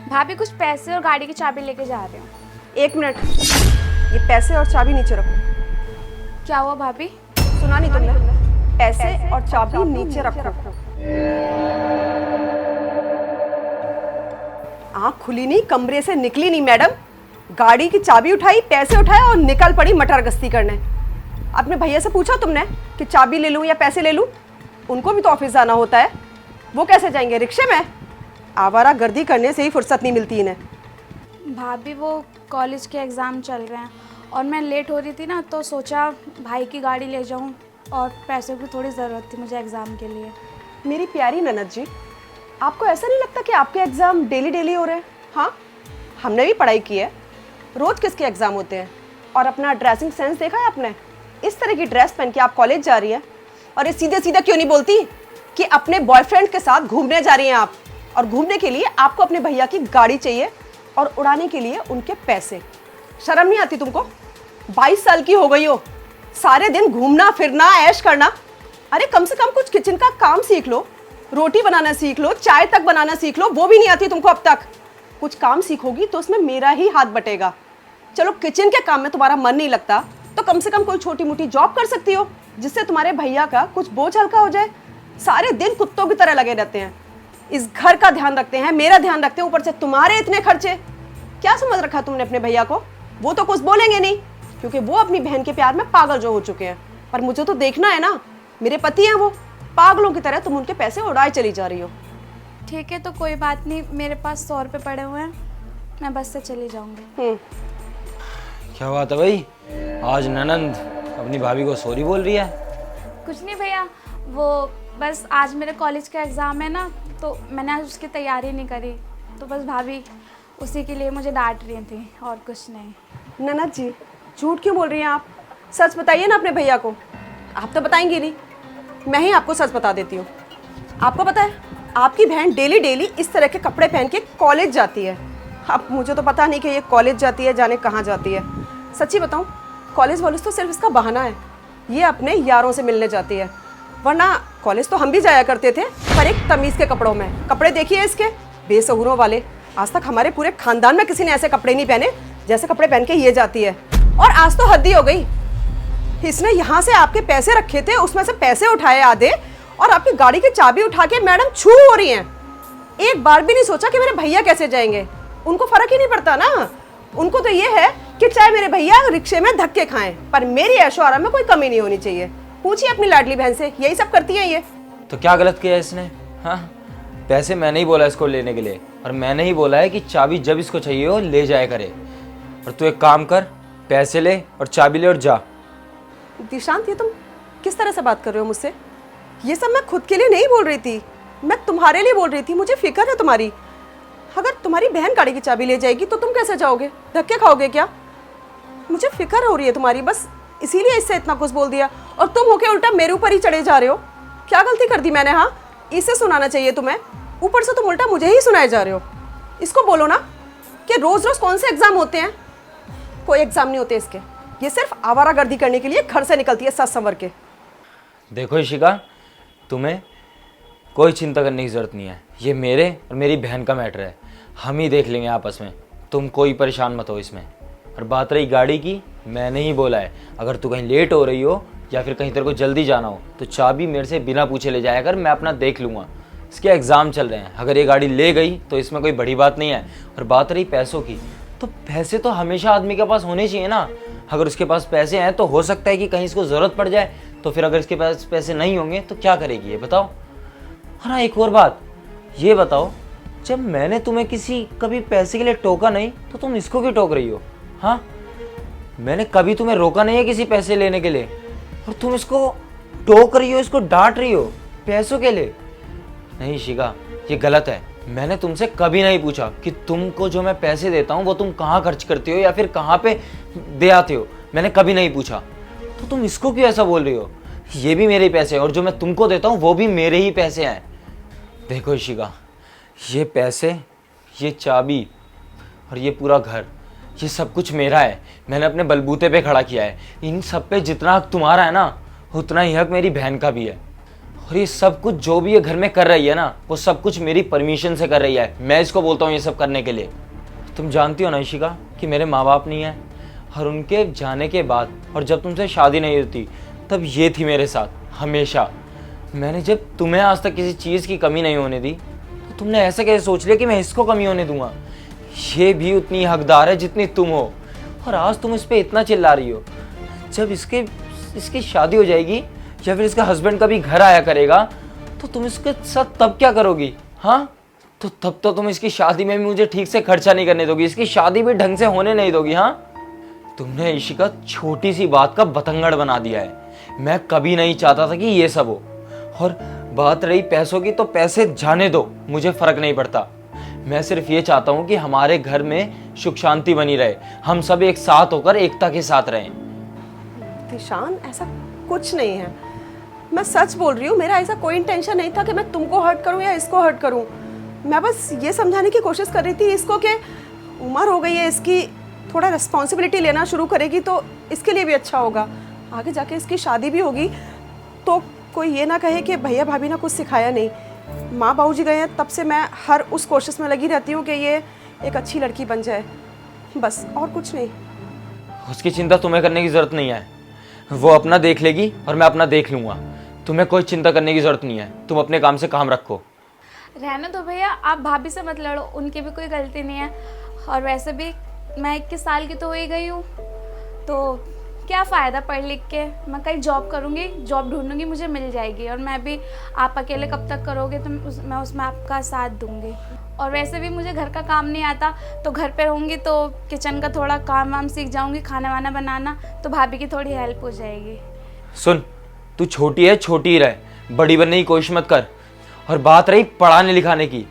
भाभी कुछ पैसे और गाड़ी की चाबी लेके जा रहे हो। एक मिनट, ये पैसे और चाबी नीचे रखो। क्या हुआ भाभी? सुना नहीं तुमने? पैसे और चाबी नीचे रखो। आँख खुली नहीं, कमरे से निकली नहीं मैडम। गाड़ी की चाबी उठाई, पैसे उठाए और निकल पड़ी मटर गश्ती करने। अपने भैया से पूछा तुमने कि चाबी ले लूं या पैसे ले लूं? उनको भी तो ऑफिस जाना होता है, वो कैसे जाएंगे? रिक्शे में? आवारा गर्दी करने से ही फुर्सत नहीं मिलती इन्हें। भाभी वो कॉलेज के एग्ज़ाम चल रहे हैं और मैं लेट हो रही थी ना, तो सोचा भाई की गाड़ी ले जाऊं और पैसों की थोड़ी ज़रूरत थी मुझे एग्ज़ाम के लिए। मेरी प्यारी ननद जी, आपको ऐसा नहीं लगता कि आपके एग्ज़ाम डेली डेली हो रहे हैं? हाँ, हमने भी पढ़ाई की है। रोज़ किसके एग्ज़ाम होते हैं? और अपना ड्रेसिंग सेंस देखा है आपने? इस तरह की ड्रेस पहन के आप कॉलेज जा रही है, और ये सीधे सीधे क्यों नहीं बोलती कि अपने बॉयफ्रेंड के साथ घूमने जा रही हैं आप, और घूमने के लिए आपको अपने भैया की गाड़ी चाहिए और उड़ाने के लिए उनके पैसे। शर्म नहीं आती तुमको? 22 साल की हो गई हो, सारे दिन घूमना फिरना ऐश करना। अरे कम से कम कुछ किचन का काम सीख लो, रोटी बनाना सीख लो, चाय तक बनाना सीख लो। वो भी नहीं आती तुमको अब तक। कुछ काम सीखोगी तो उसमें मेरा ही हाथ बटेगा। चलो किचन के काम में तुम्हारा मन नहीं लगता तो कम से कम कोई छोटी मोटी जॉब कर सकती हो, जिससे तुम्हारे भैया का कुछ बोझ हल्का हो जाए। सारे दिन कुत्तों की तरह लगे रहते हैं, इस घर का ध्यान रखते हैं, मेरा ध्यान रखते हैं, ऊपर से तुम्हारे इतने खर्चे। क्या समझ रखा तुमने अपने भैया को? वो तो कुछ बोलेंगे नहीं, क्योंकि वो अपनी बहन के प्यार में पागल जो हो चुके हैं। पर मुझे तो देखना है ना, मेरे पति हैं वो, पागलों की तरह तुम उनके पैसे उड़ाए चली जा रही हो। ठीक है, तो कोई बात नहीं, मेरे पास 100 रुपये पड़े हुए हैं, मैं बस से चली जाऊँगी। क्या बात है भाई, आज ननंद अपनी भाभी को सॉरी बोल रही है? कुछ नहीं भैया, वो बस आज मेरे कॉलेज का एग्ज़ाम है ना, तो मैंने आज उसकी तैयारी नहीं करी, तो बस भाभी उसी के लिए मुझे डांट रही थी, और कुछ नहीं। ननद जी, झूठ क्यों बोल रही हैं आप? सच बताइए ना अपने भैया को। आप तो बताएंगी नहीं, मैं ही आपको सच बता देती हूँ। आपको पता है, आपकी बहन डेली डेली इस तरह के कपड़े पहन के कॉलेज जाती है। अब मुझे तो पता नहीं कि ये कॉलेज जाती है, जाने कहाँ जाती है। सच्ची बताऊँ, कॉलेज वॉलेज तो सिर्फ इसका बहाना है। ये अपने यारों से मिलने जाती है, वरना कॉलेज तो हम भी जाया करते थे, पर एक तमीज़ के कपड़ों में। कपड़े देखिए इसके, बेसहुरों वाले। आज तक हमारे पूरे खानदान में किसी ने ऐसे कपड़े नहीं पहने जैसे कपड़े पहन के ये जाती है। और आज तो हद ही हो गई, इसने यहाँ से आपके पैसे रखे थे, उसमें से पैसे उठाए आधे, और आपकी गाड़ी की चाबी उठा के मैडम छू हो रही हैं। एक बार भी नहीं सोचा कि मेरे भैया कैसे जाएंगे। उनको फर्क ही नहीं पड़ता ना, उनको तो ये है कि चाहे मेरे भैया रिक्शे में धक्के खाएं, पर मेरी ऐशो आराम में कोई कमी नहीं होनी चाहिए। पूछिए अपनी लाडली बहन से, यही सब करती है ये। तो क्या गलत किया इसने? हाँ, पैसे मैंने ही बोला इसको लेने के लिए, और मैंने ही बोला है कि चाबी जब इसको चाहिए हो ले जाया करे। और तू एक काम कर, पैसे ले और चाबी ले और जा। दिशांत, ये तुम किस तरह से बात कर रहे हो मुझसे? ये सब मैं खुद के लिए नहीं बोल रही थी, मैं तुम्हारे लिए बोल रही थी। मुझे फिक्र है तुम्हारी। अगर तुम्हारी बहन गाड़ी की चाबी ले जाएगी तो तुम कैसे जाओगे? धक्के खाओगे क्या? मुझे फिक्र हो रही है तुम्हारी, बस इसीलिए इससे इतना कुछ बोल दिया। और तुम होके उल्टा मेरे ऊपर ही चढ़े जा रहे हो। क्या गलती कर दी मैंने? हाँ, इसे सुनाना चाहिए तुम्हें, ऊपर से तुम उल्टा मुझे ही सुनाए जा रहे हो। इसको बोलो ना कि रोज रोज कौन से एग्जाम होते हैं। कोई एग्जाम नहीं होते इसके, ये सिर्फ आवारागर्दी करने के लिए घर से निकलती है सच संवर के। देखो इशिका, तुम्हें कोई चिंता करने की ज़रूरत नहीं है। ये मेरे और मेरी बहन का मैटर है, हम ही देख लेंगे आपस में। तुम कोई परेशान मत हो इसमें। और बात रही गाड़ी की, मैंने ही बोला है, अगर तू कहीं लेट हो रही हो या फिर कहीं तेरे को जल्दी जाना हो तो चाबी मेरे से बिना पूछे ले जाया कर, मैं अपना देख लूँगा। इसके एग्ज़ाम चल रहे हैं, अगर ये गाड़ी ले गई तो इसमें कोई बड़ी बात नहीं है। और बात रही पैसों की, तो पैसे तो हमेशा आदमी के पास होने चाहिए ना। अगर उसके पास पैसे हैं तो हो सकता है कि कहीं इसको ज़रूरत पड़ जाए, तो फिर अगर इसके पास पैसे नहीं होंगे तो क्या करेगी ये बताओ। हाँ, एक और बात ये बताओ, जब मैंने तुम्हें किसी कभी पैसे के लिए टोका नहीं तो तुम इसको क्यों टोक रही हो? हाँ, मैंने कभी तुम्हें रोका नहीं है किसी पैसे लेने के लिए, और तुम इसको टोक रही हो, इसको डांट रही हो पैसों के लिए। नहीं शिका, ये गलत है। मैंने तुमसे कभी नहीं पूछा कि तुमको जो मैं पैसे देता हूँ वो तुम कहाँ खर्च करती हो या फिर कहाँ पे दे आते हो, मैंने कभी नहीं पूछा। तो तुम इसको क्यों ऐसा बोल रही हो? ये भी मेरे पैसे हैं और जो मैं तुमको देता हूँ वो भी मेरे ही पैसे हैं। देखो इशिका, ये पैसे, ये चाबी और ये पूरा घर, ये सब कुछ मेरा है। मैंने अपने बलबूते पे खड़ा किया है। इन सब पे जितना हक तुम्हारा है ना, उतना ही हक मेरी बहन का भी है। और ये सब कुछ जो भी ये घर में कर रही है ना, वो सब कुछ मेरी परमिशन से कर रही है। मैं इसको बोलता हूँ ये सब करने के लिए। तुम जानती हो ना इशिका कि मेरे माँ बाप नहीं है, और उनके जाने के बाद और जब तुमसे शादी नहीं होती तब ये थी मेरे साथ हमेशा। मैंने जब तुम्हें आज तक किसी चीज़ की कमी नहीं होने दी, तो तुमने ऐसे कैसे सोच लिया कि मैं इसको कमी होने दूंगा? ये भी उतनी हकदार है जितनी तुम हो, और आज तुम इस पर इतना चिल्ला रही हो। जब इसकी शादी हो जाएगी या फिर इसका हस्बैंड कभी घर आया करेगा तो तुम इसके साथ तब क्या करोगी? हाँ, तो तब तो तुम इसकी शादी में भी मुझे ठीक से खर्चा नहीं करने दोगी, इसकी शादी भी ढंग से होने नहीं दोगी। हाँ, तुमने इशिका छोटी सी बात का बतंगड़ बना दिया है। मैं कभी नहीं चाहता था कि ये सब हो। और बात रही पैसों की, तो पैसे जाने दो, मुझे फर्क नहीं पड़ता। मैं सिर्फ ये चाहता हूँ कि हमारे घर में सुख शांति बनी रहे, हम सब एक साथ होकर एकता के साथ रहें। दिशान, ऐसा कुछ नहीं है, मैं सच बोल रही हूँ। मेरा ऐसा कोई इंटेंशन नहीं था कि मैं तुमको हर्ट करूँ या इसको हर्ट करूँ। मैं बस ये समझाने की कोशिश कर रही थी इसको कि उम्र हो गई है इसकी, थोड़ा रिस्पॉन्सिबिलिटी लेना शुरू करेगी तो इसके लिए भी अच्छा होगा। आगे जाके इसकी शादी भी होगी तो कोई ये ना कहे कि भैया भाभी ने कुछ सिखाया नहीं। माँ बाबूजी गए हैं तब से मैं हर उस कोशिश में लगी रहती हूँ कि ये एक अच्छी लड़की बन जाए, बस, और कुछ नहीं। उसकी चिंता तुम्हें करने की जरूरत नहीं है, वो अपना देख लेगी और मैं अपना देख लूंगा। तुम्हें कोई चिंता करने की जरूरत नहीं है, तुम अपने काम से काम रखो। रहने दो भैया, आप भाभी से मत लड़ो, उनकी भी कोई गलती नहीं है। और वैसे भी मैं 21 साल की तो हो ही गई हूँ, तो क्या फ़ायदा पढ़ लिख के। मैं कहीं जॉब करूँगी, जॉब ढूंढूंगी, मुझे मिल जाएगी। और मैं भी, आप अकेले कब तक करोगे, तो मैं उसमें आपका साथ दूँगी। और वैसे भी मुझे घर का काम नहीं आता, तो घर पे रहूँगी तो किचन का थोड़ा काम वाम सीख जाऊँगी, खाना वाना बनाना, तो भाभी की थोड़ी हेल्प हो जाएगी। सुन, तू छोटी है, छोटी ही रहे, बड़ी बनने की कोशिश मत कर। और बात रही पढ़ाने लिखाने की,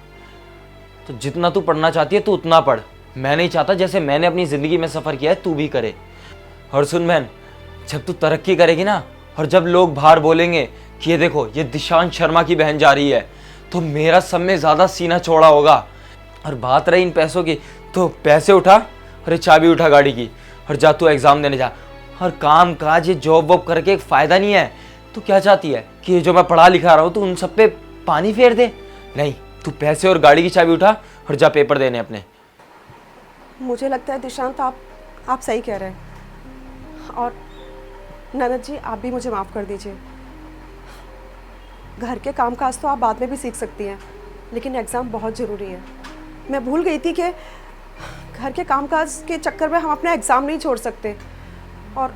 तो जितना तू पढ़ना चाहती है तू उतना पढ़। मैं नहीं चाहता जैसे मैंने अपनी ज़िंदगी में सफ़र किया है तू भी करे। और सुन बहन, जब तू तरक्की करेगी ना, और जब लोग बाहर बोलेंगे कि ये देखो ये दिशांत शर्मा की बहन जा रही है, तो मेरा सब में ज़्यादा सीना चौड़ा होगा। और बात रही इन पैसों की, तो पैसे उठा और ये चाबी उठा गाड़ी की, और जा तू एग्ज़ाम देने जा। और काम काज ये जॉब वॉब करके एक फ़ायदा नहीं है। तू क्या चाहती है कि जो मैं पढ़ा लिखा रहा हूँ तो उन सब पे पानी फेर दे? नहीं, तू पैसे और गाड़ी की चाबी उठा और जा पेपर देने अपने। मुझे लगता है दिशांत, आप सही कह रहे हैं। और ननद जी, आप भी मुझे माफ़ कर दीजिए। घर के कामकाज तो आप बाद में भी सीख सकती हैं, लेकिन एग्ज़ाम बहुत ज़रूरी है। मैं भूल गई थी कि घर के कामकाज के चक्कर में हम अपना एग्ज़ाम नहीं छोड़ सकते। और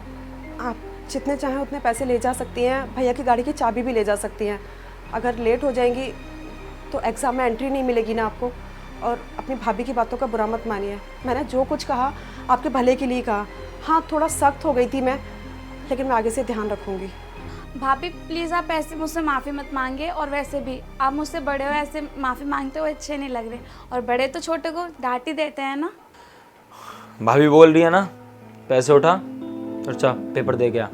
आप जितने चाहें उतने पैसे ले जा सकती हैं, भैया की गाड़ी की चाबी भी ले जा सकती हैं। अगर लेट हो जाएंगी तो एग्ज़ाम में एंट्री नहीं मिलेगी ना आपको। और अपनी भाभी की बातों का बुरा मत मानिए, मैंने जो कुछ कहा आपके भले के लिए कहा। हाँ, थोड़ा सख्त हो गई थी मैं, लेकिन मैं आगे से ध्यान रखूँगी। भाभी प्लीज़ आप ऐसे मुझसे माफ़ी मत मांगे। और वैसे भी आप मुझसे बड़े हो, ऐसे माफ़ी मांगते हुए अच्छे नहीं लग रहे। और बड़े तो छोटे को डांट ही देते हैं ना। भाभी बोल रही है ना, पैसे उठा और जा पेपर दे गया।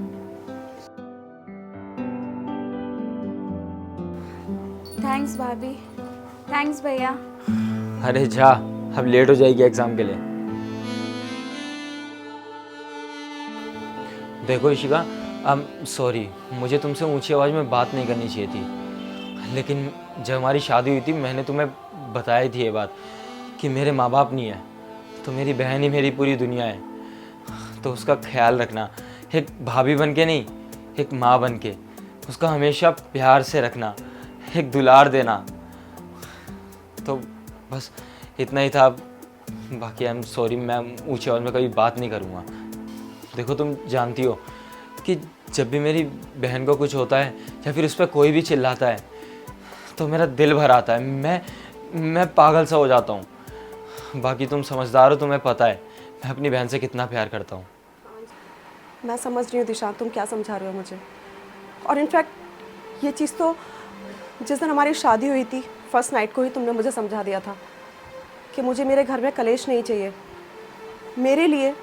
थैंक्स भाभी, थैंक्स भैया। अरे जा, अब लेट हो जाएगी एग्जाम के लिए। देखो इशिका, सॉरी, मुझे तुमसे ऊंची आवाज़ में बात नहीं करनी चाहिए थी, लेकिन जब हमारी शादी हुई थी मैंने तुम्हें बताई थी ये बात कि मेरे माँ बाप नहीं है, तो मेरी बहन ही मेरी पूरी दुनिया है। तो उसका ख्याल रखना, एक भाभी बन के नहीं, एक माँ बन के उसका हमेशा प्यार से रखना, एक दुलार देना। तो बस इतना ही था। बाकी आई एम सॉरी, मैं ऊंची आवाज़ में कभी बात नहीं करूँगा। देखो तुम जानती हो कि जब भी मेरी बहन को कुछ होता है या फिर उस पर कोई भी चिल्लाता है तो मेरा दिल भर आता है, मैं पागल सा हो जाता हूँ। बाकी तुम समझदार हो, तुम्हें पता है मैं अपनी बहन से कितना प्यार करता हूँ। मैं समझ रही हूँ दिशा, तुम क्या समझा रहे हो मुझे। और इनफैक्ट ये चीज़ तो जिस दिन हमारी शादी हुई थी फर्स्ट नाइट को ही तुमने मुझे समझा दिया था कि मुझे मेरे घर में कलेश नहीं चाहिए। मेरे लिए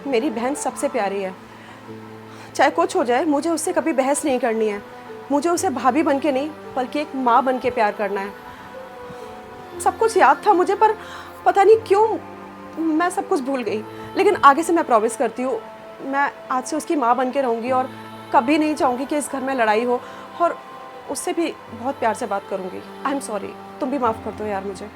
मेरी बहन सबसे प्यारी है, चाहे कुछ हो जाए मुझे उससे कभी बहस नहीं करनी है। मुझे उसे भाभी बन के नहीं बल्कि एक माँ बन के प्यार करना है। सब कुछ याद था मुझे, पर पता नहीं क्यों मैं सब कुछ भूल गई। लेकिन आगे से मैं प्रॉमिस करती हूँ, मैं आज से उसकी माँ बन के रहूँगी और कभी नहीं चाहूँगी कि इस घर में लड़ाई हो। और उससे भी बहुत प्यार से बात करूंगी। आई एम सॉरी, तुम भी माफ़ कर दो यार मुझे।